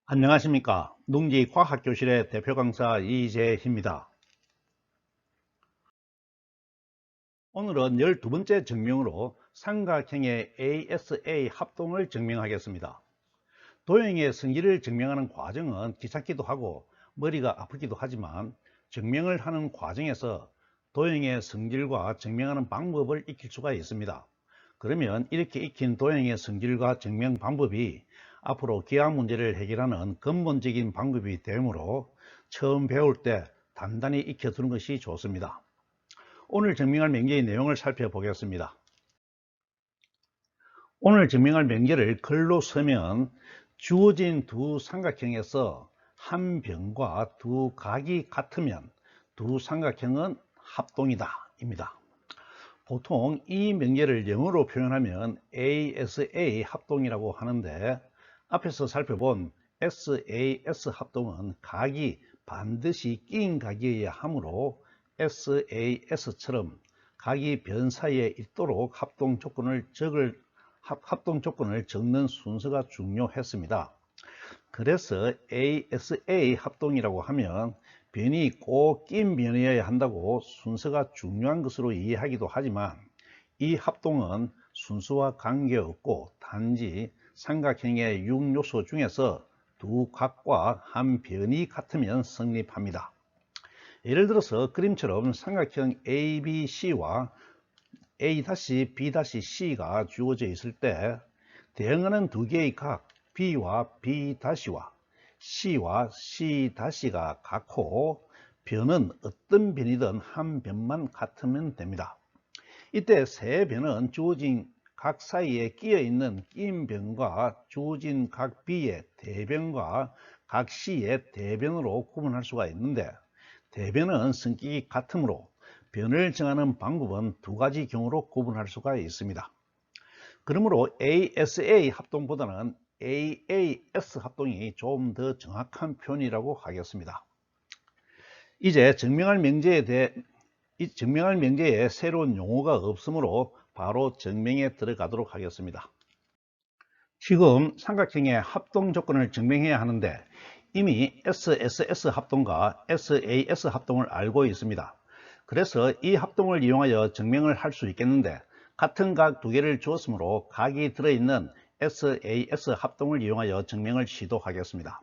안녕하십니까. 농지과학교실의 대표 강사 이재희입니다. 오늘은 12번째 증명으로 삼각형의 ASA 합동을 증명하겠습니다. 도형의 성질을 증명하는 과정은 귀찮기도 하고 머리가 아프기도 하지만 증명을 하는 과정에서 도형의 성질과 증명하는 방법을 익힐 수가 있습니다. 그러면 이렇게 익힌 도형의 성질과 증명 방법이 앞으로 기하 문제를 해결하는 근본적인 방법이 되므로 처음 배울 때 단단히 익혀두는 것이 좋습니다. 오늘 증명할 명제의 내용을 살펴보겠습니다. 오늘 증명할 명제를 글로 쓰면 주어진 두 삼각형에서 한 변과 두 각이 같으면 두 삼각형은 합동이다 입니다. 보통 이 명제를 영어로 표현하면 ASA 합동이라고 하는데 앞에서 살펴본 SAS 합동은 각이 반드시 끼인 각이어야 하므로 SAS처럼 각이 변 사이에 있도록 합동 조건을 적는 순서가 중요했습니다. 그래서 ASA 합동이라고 하면 변이 꼭 낀 변이어야 한다고 순서가 중요한 것으로 이해하기도 하지만 이 합동은 순서와 관계없고 단지 삼각형의 6요소 중에서 두 각과 한 변이 같으면 성립합니다. 예를 들어서 그림처럼 삼각형 ABC와 A-B-C가 주어져 있을 때 대응하는 두 개의 각 B와 B-와 C와 C-가 같고 변은 어떤 변이든 한 변만 같으면 됩니다. 이때 세 변은 주어진 각 사이에 끼어 있는 끼인 변과 주어진 각 B의 대변과 각 C의 대변으로 구분할 수가 있는데 대변은 성격이 같으므로 변을 정하는 방법은 두 가지 경우로 구분할 수가 있습니다. 그러므로 ASA 합동보다는 AAS 합동이 좀 더 정확한 표현이라고 하겠습니다. 이제 증명할 명제에 새로운 용어가 없으므로 바로 증명에 들어가도록 하겠습니다. 지금 삼각형의 합동 조건을 증명해야 하는데 이미 SSS 합동과 SAS 합동을 알고 있습니다. 그래서 이 합동을 이용하여 증명을 할 수 있겠는데 같은 각 두 개를 주었으므로 각이 들어있는 SAS 합동을 이용하여 증명을 시도하겠습니다.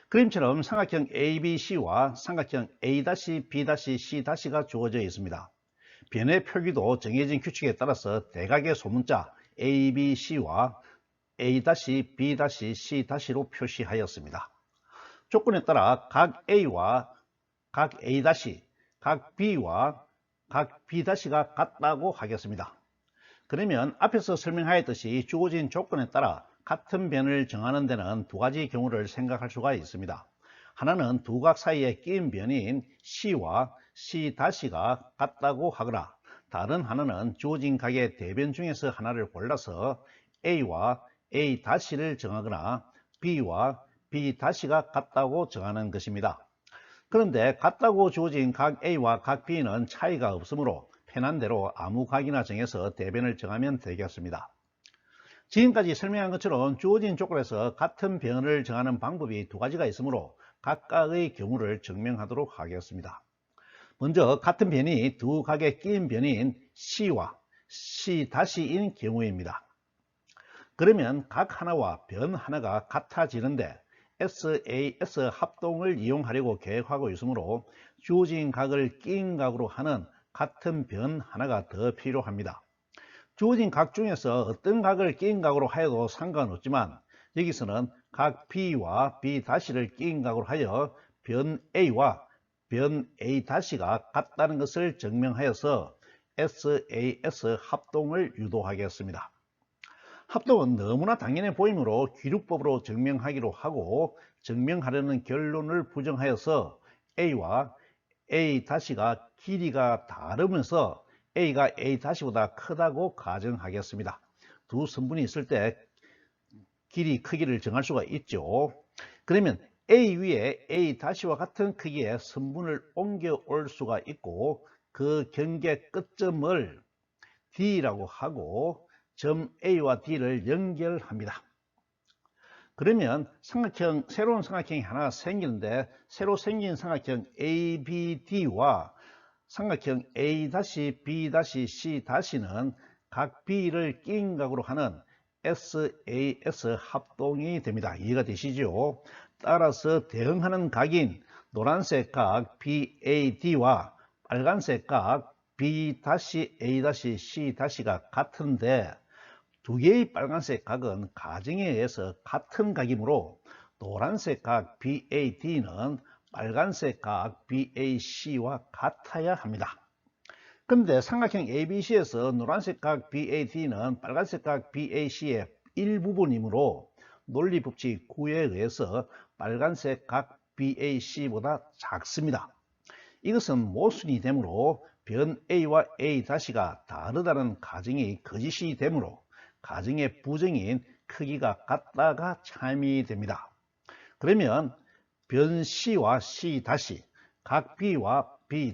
그림처럼 삼각형 ABC와 삼각형 A-B-C-가 주어져 있습니다. 변의 표기도 정해진 규칙에 따라서 대각의 소문자 ABC와 A-B-C-로 표시하였습니다. 조건에 따라 각 A와 각 A-, 각 B와 각 B-가 같다고 하겠습니다. 그러면 앞에서 설명하였듯이 주어진 조건에 따라 같은 변을 정하는 데는 두 가지 경우를 생각할 수가 있습니다. 하나는 두 각 사이에 끼인 변인 C와 C-가 같다고 하거나 다른 하나는 주어진 각의 대변 중에서 하나를 골라서 A와 A-를 정하거나 B와 B-가 같다고 정하는 것입니다. 그런데 같다고 주어진 각 A와 각 B는 차이가 없으므로 편한 대로 아무 각이나 정해서 대변을 정하면 되겠습니다. 지금까지 설명한 것처럼 주어진 조건에서 같은 변을 정하는 방법이 두 가지가 있으므로 각각의 경우를 증명하도록 하겠습니다. 먼저 같은 변이 두 각에 끼인 변인 C와 C-인 경우입니다. 그러면 각 하나와 변 하나가 같아지는데 SAS 합동을 이용하려고 계획하고 있으므로 주어진 각을 끼인 각으로 하는 같은 변 하나가 더 필요합니다. 주어진 각 중에서 어떤 각을 끼인 각으로 하여도 상관없지만 여기서는 각 B와 B-를 끼인 각으로 하여 변 A와 변 A-가 같다는 것을 증명하여서 SAS 합동을 유도하겠습니다. 합동은 너무나 당연해 보이므로 귀luc법으로 증명하기로 하고 증명하려는 결론을 부정하여서 A와 A-가 길이가 다르면서 A가 A-보다 크다고 가정하겠습니다. 두 성분이 있을 때 길이 크기를 정할 수가 있죠. 그러면 A 위에 A-와 같은 크기의 성분을 옮겨 올 수가 있고 그 경계 끝점을 D라고 하고 점 A와 D를 연결합니다. 그러면 새로운 삼각형이 하나 생기는데 새로 생긴 삼각형 ABD와 삼각형 A-B-C-는 각 B를 끼인 각으로 하는 SAS 합동이 됩니다. 이해가 되시죠? 따라서 대응하는 각인 노란색 각 BAD와 빨간색 각 B-A-C-가 같은데 두 개의 빨간색 각은 가정에 의해서 같은 각이므로 노란색 각 BAD는 빨간색 각 BAC와 같아야 합니다. 그런데 삼각형 ABC에서 노란색 각 BAD는 빨간색 각 BAC의 일부분이므로 논리법칙 9에 의해서 빨간색 각 BAC보다 작습니다. 이것은 모순이 되므로 변 A와 A-가 다르다는 가정이 거짓이 되므로 가정의 부정인 크기가 같다가 참이 됩니다. 그러면 변 C와 C-, 각 B와 B-,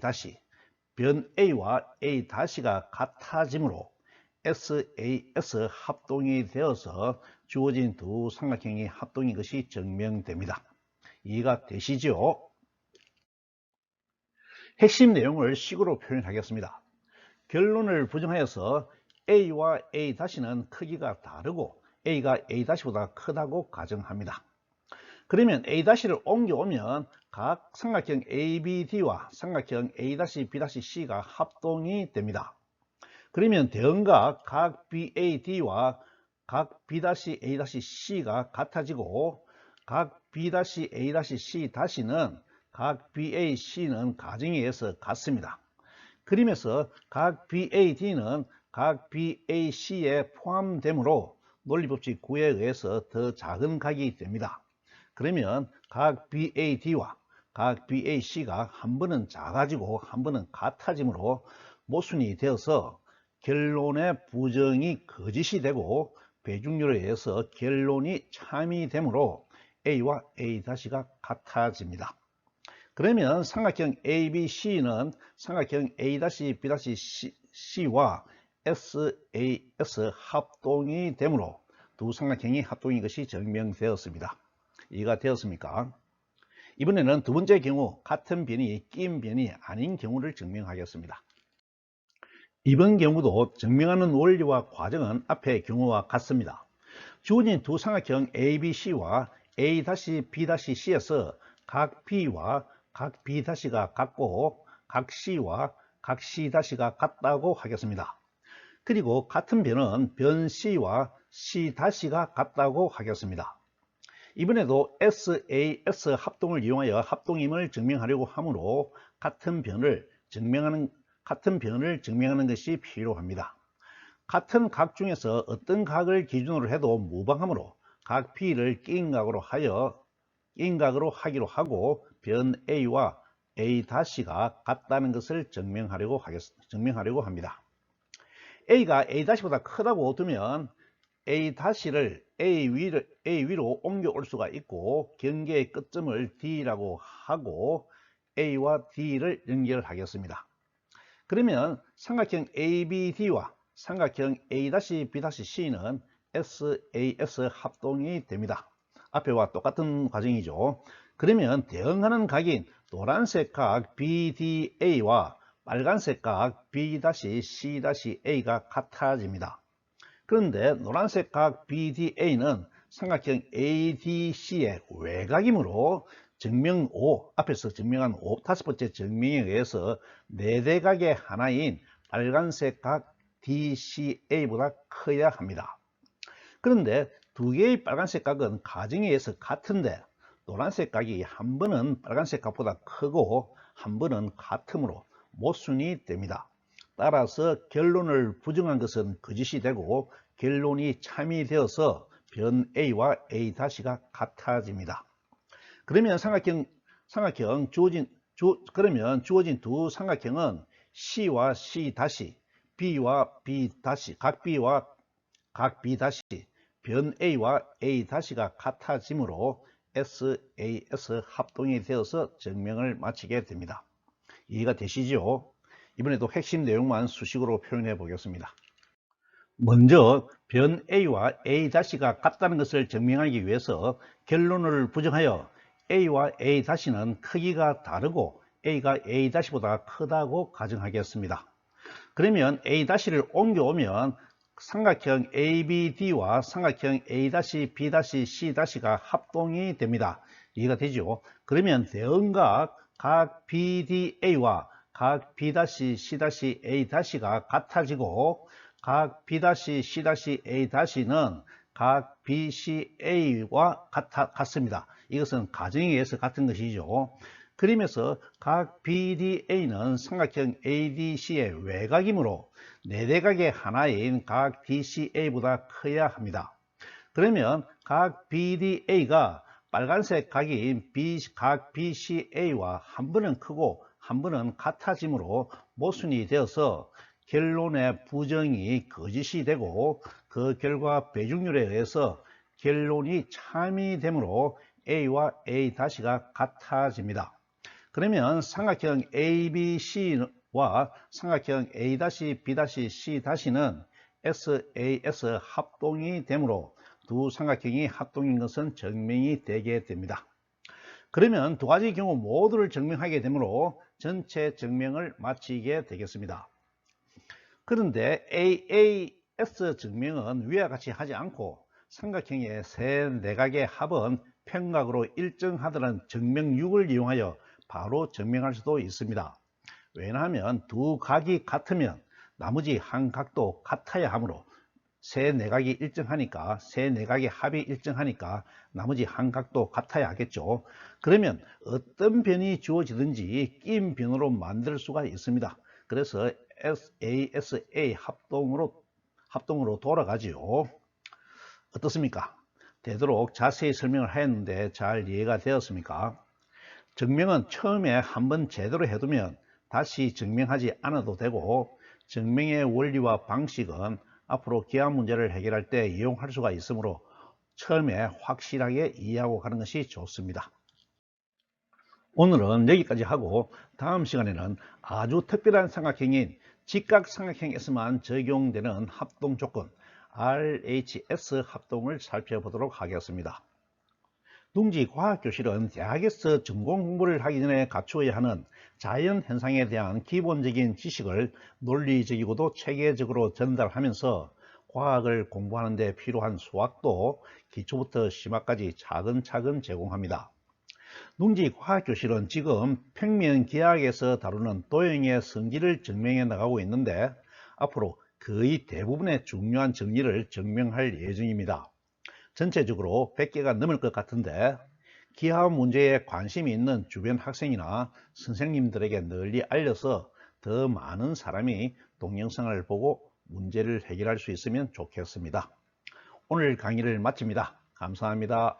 변 A와 A-가 같아지므로 SAS 합동이 되어서 주어진 두 삼각형이 합동인 것이 증명됩니다. 이해가 되시죠? 핵심 내용을 식으로 표현하겠습니다. 결론을 부정하여서 A와 A-는 크기가 다르고 A가 A-보다 크다고 가정합니다. 그러면 A-를 옮겨오면 각 삼각형 ABD와 삼각형 A-B-C가 합동이 됩니다. 그러면 대응각 각 BAD와 각 B-A-C가 같아지고 각 B-A-C-는 각 BAC는 가정에 의해서 같습니다. 그림에서 각 BAD는 각 BAC에 포함되므로 논리법칙 9에 의해서 더 작은 각이 됩니다. 그러면 각 BAD와 각 BAC가 한 번은 작아지고 한 번은 같아지므로 모순이 되어서 결론의 부정이 거짓이 되고 배중률에 의해서 결론이 참이 되므로 A와 A-가 같아집니다. 그러면 삼각형 ABC는 삼각형 A-B-C와 SAS 합동이 되므로 두 삼각형이 합동인 것이 증명되었습니다. 이해가 되었습니까? 이번에는 두 번째 경우 같은 변이 끼인 변이 아닌 경우를 증명하겠습니다. 이번 경우도 증명하는 원리와 과정은 앞의 경우와 같습니다. 주어진 두 삼각형 ABC와 A-B-C에서 각 B와 각 B-가 같고 각 C와 각 C-가 같다고 하겠습니다. 그리고 같은 변은 변 C와 C-가 같다고 하겠습니다. 이번에도 SAS 합동을 이용하여 합동임을 증명하려고 하므로 같은 변을 증명하는 것이 필요합니다. 같은 각 중에서 어떤 각을 기준으로 해도 무방하므로 각 B를 끼인 각으로 하기로 하고 변 A와 A-가 같다는 것을 증명하려고 합니다. A가 A-보다 크다고 두면 A-를 A 위로 옮겨올 수가 있고 경계의 끝점을 D라고 하고 A와 D를 연결하겠습니다. 그러면 삼각형 ABD와 삼각형 A-B-C는 SAS 합동이 됩니다. 앞에와 똑같은 과정이죠. 그러면 대응하는 각인 노란색 각 BDA와 빨간색 각 B-C-A가 같아집니다. 그런데 노란색 각 BDA는 삼각형 ADC의 외곽이므로 증명 5, 앞에서 증명한 5번째 증명에 의해서 4대각의 하나인 빨간색 각 DCA보다 커야 합니다. 그런데 두 개의 빨간색 각은 가정에 의해서 같은데 노란색 각이 한 번은 빨간색 각보다 크고 한 번은 같으므로 모순이 됩니다. 따라서 결론을 부정한 것은 거짓이 되고 결론이 참이 되어서 변 A와 A-가 같아집니다. 그러면 주어진 두 삼각형은 C와 C-, B와 B-, 각 B와 각 B-, 변 A와 A-가 같아지므로 SAS 합동이 되어서 증명을 마치게 됩니다. 이해가 되시죠? 이번에도 핵심 내용만 수식으로 표현해 보겠습니다. 먼저 변 A와 A-가 같다는 것을 증명하기 위해서 결론을 부정하여 A와 A-는 크기가 다르고 A가 A-보다 크다고 가정하겠습니다. 그러면 A-를 옮겨오면 삼각형 ABD와 삼각형 A-B-C가 합동이 됩니다. 이해가 되죠? 그러면 대응각 각 BDA와 각 B-C-A가 같아지고 각 B-C-A는 각 BCA와 같습니다. 이것은 가정에 의해서 같은 것이죠. 그림에서 각 BDA는 삼각형 ADC의 외곽이므로 내대각의 하나인 각 DCA보다 커야 합니다. 그러면 각 BDA가 빨간색 각인 각 BCA와 한 번은 크고 한 번은 같아지므로 모순이 되어서 결론의 부정이 거짓이 되고 그 결과 배중률에 의해서 결론이 참이 되므로 A와 A-가 같아집니다. 그러면 삼각형 ABC와 삼각형 A-B-C-는 SAS 합동이 되므로 두 삼각형이 합동인 것은 증명이 되게 됩니다. 그러면 두 가지 경우 모두를 증명하게 되므로 전체 증명을 마치게 되겠습니다. 그런데 AAS 증명은 위와 같이 하지 않고 삼각형의 세 내각의 합은 평각으로 일정하다는 증명육을 이용하여 바로 증명할 수도 있습니다. 왜냐하면 두 각이 같으면 나머지 한 각도 같아야 하므로 세 내각이 일정하니까 세 내각의 합이 일정하니까 나머지 한 각도 같아야 하겠죠. 그러면 어떤 변이 주어지든지 끼임 변으로 만들 수가 있습니다. 그래서 SASA 합동으로 돌아가지요. 어떻습니까? 되도록 자세히 설명을 하였는데 잘 이해가 되었습니까? 증명은 처음에 한번 제대로 해두면 다시 증명하지 않아도 되고 증명의 원리와 방식은 앞으로 기하 문제를 해결할 때 이용할 수가 있으므로 처음에 확실하게 이해하고 가는 것이 좋습니다. 오늘은 여기까지 하고 다음 시간에는 아주 특별한 삼각형인 직각삼각형에서만 적용되는 합동조건 RHS 합동을 살펴보도록 하겠습니다. 둥지 과학교실은 대학에서 전공 공부를 하기 전에 갖추어야 하는 자연현상에 대한 기본적인 지식을 논리적이고도 체계적으로 전달하면서 과학을 공부하는 데 필요한 수학도 기초부터 심화까지 차근차근 제공합니다. 둥지 과학교실은 지금 평면기하학에서 다루는 도형의 성질을 증명해 나가고 있는데 앞으로 거의 대부분의 중요한 정리를 증명할 예정입니다. 전체적으로 100개가 넘을 것 같은데 기하 문제에 관심이 있는 주변 학생이나 선생님들에게 널리 알려서 더 많은 사람이 동영상을 보고 문제를 해결할 수 있으면 좋겠습니다. 오늘 강의를 마칩니다. 감사합니다.